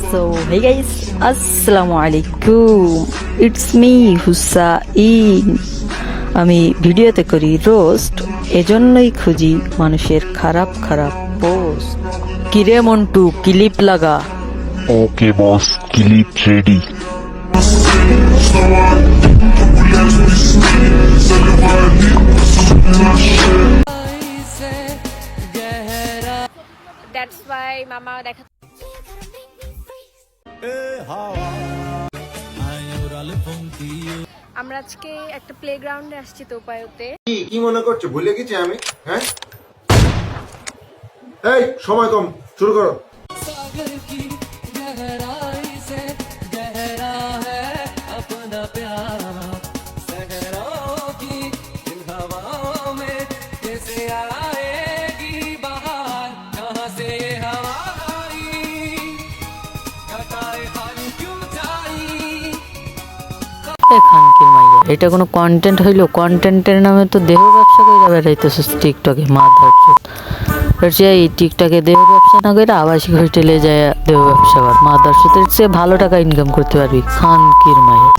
So hey guys, আসসালামু আলাইকুম, it's me Hussain. আমি ভিডিওতে করি রোস্ট, এজন্যই খুঁজি মানুষের খারাপ খারাপ পোস্ট। কিরে মন্টু, ক্লিপ লাগা। ওকে বস, ক্লিপ রেডি। দ্যাটস ওয়াই মামা দেখা আমরা আজকে একটা প্লেগ্রাউন্ডে আসছি তোপায়তে। কি মনে করছো ভুলে গেছি আমি? হ্যাঁ, এই সময় কম, শুরু করো। এখানকে মাইয়া, এটা কোনো কন্টেন্ট হইলো? কন্টেন্টের নামে তো দেহ ব্যবসা করে বেড়াইতেছিস টিকটকে, মাথার চোদ। এই টিকটকে দেহ ব্যবসা না করে আবাসিক হোটেলে যায় দেহ ব্যবসা কর, মাথার চোদের চেয়ে ভালো টাকা ইনকাম করতে পারবি। খানকির মাইয়া।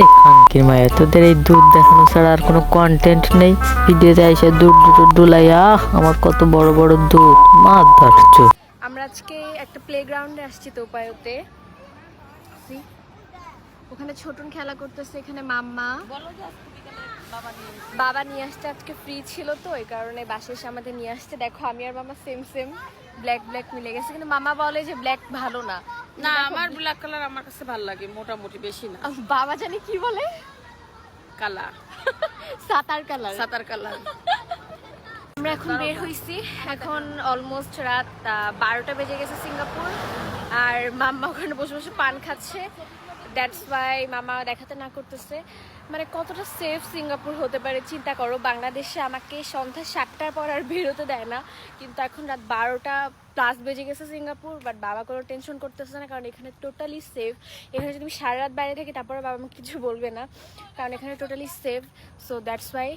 এই খানকির মায়া, তোদের এই দুধ দেখানো ছাড়া আর কোনো কন্টেন্ট নেই। ভিডিওতে এসে দুধ ডুলাই, আমার কত বড় বড় দুধ, মাথার চোদ। আমরা আজকে একটা প্লেগ্রাউন্ডে আসছি তোপায়তে। ওখানে ছোটন খেলা করতেছে, এখানে মাম্মা বাবা নিয়ে আসতে আজকে ফ্রি ছিল তো এই কারণে বাসে এসে আমাদের নিয়ে আসতে। দেখো আমি আর মামা সেম সেম ব্ল্যাক ব্ল্যাক মিলে গেছে, কিন্তু মামা বলে যে ব্ল্যাক ভালো না। না, আমার ব্ল্যাক কালার আমার কাছে ভালো লাগে, মোটামুটি, বেশি না। বাবা জানি কি বলে, কালা সাতার কালার, সাতার কালার। আমরা এখন বের হইছি, এখন অলমোস্ট রাত 12টা বেজে গেছে সিঙ্গাপুর। আর মাম্মা ওখানে বসে বসে পান খাচ্ছে। দ্যাটস ওয়াই মামা দেখাতে না করতেছে। মানে কতটা সেফ সিঙ্গাপুর হতে পারে চিন্তা করো। বাংলাদেশে আমাকে সন্ধ্যা 7টার পর আর বেরোতে দেয় না, কিন্তু এখন রাত 12টা প্লাস বেজে গেছে সিঙ্গাপুর। বাট বাবা কোনো টেনশন করতেছে না, কারণ এখানে টোটালি সেফ। এখানে যদি আমি সারা রাত বাইরে থাকি তারপরে বাবা আমাকে কিছু বলবে না, কারণ এখানে totally safe. So that's why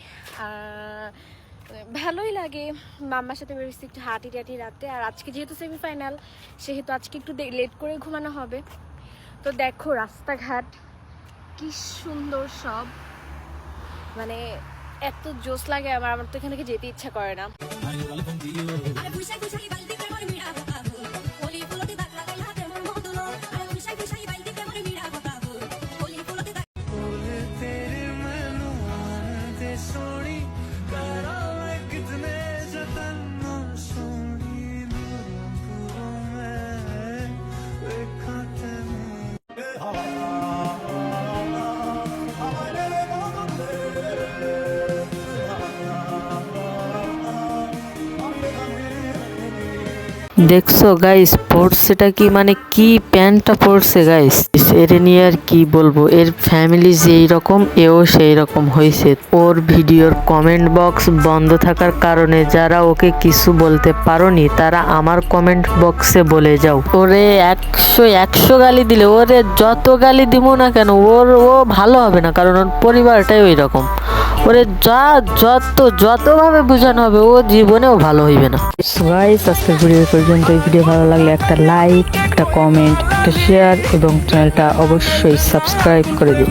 ভালোই লাগে মাম্মার সাথে বেরোচ্ছি একটু হাঁটি টাটি রাতে। আর আজকে যেহেতু সেমিফাইনাল, সেহেতু আজকে একটু লেট করে ঘুমানো হবে। তো দেখো রাস্তাঘাট কি সুন্দর সব, মানে এত জোস লাগে আমার তো এখান থেকে যেতে ইচ্ছা করে না। দেখছো গাইস, পড়ছেটা কি, মানে কি প্যান্টটা পড়ছে গাইস। এর নিয়ে আর কি বলবো, এর ফ্যামিলি যেই রকম এও সেই রকম হয়েছে। ওর ভিডিওর কমেন্ট বক্স বন্ধ থাকার কারণে যারা ওকে কিছু বলতে পারোনি তারা আমার কমেন্ট বক্সে বলে যাও। ওরে 100 গালি দিলে, ওরে যত গালি দিব না কেন ও ভালো হবে না, কারণ ওর পরিবারটাই ওই রকম। ওরে যতভাবে বোঝানো হবে ও জীবনেও ভালো হইবে না। গাইস, আজকের ভিডিও পর্যন্ত। এই ভিডিও ভালো লাগলে একটা লাইক, একটা কমেন্ট, একটা শেয়ার এবং চ্যানেলটা অবশ্যই সাবস্ক্রাইব করে দিন।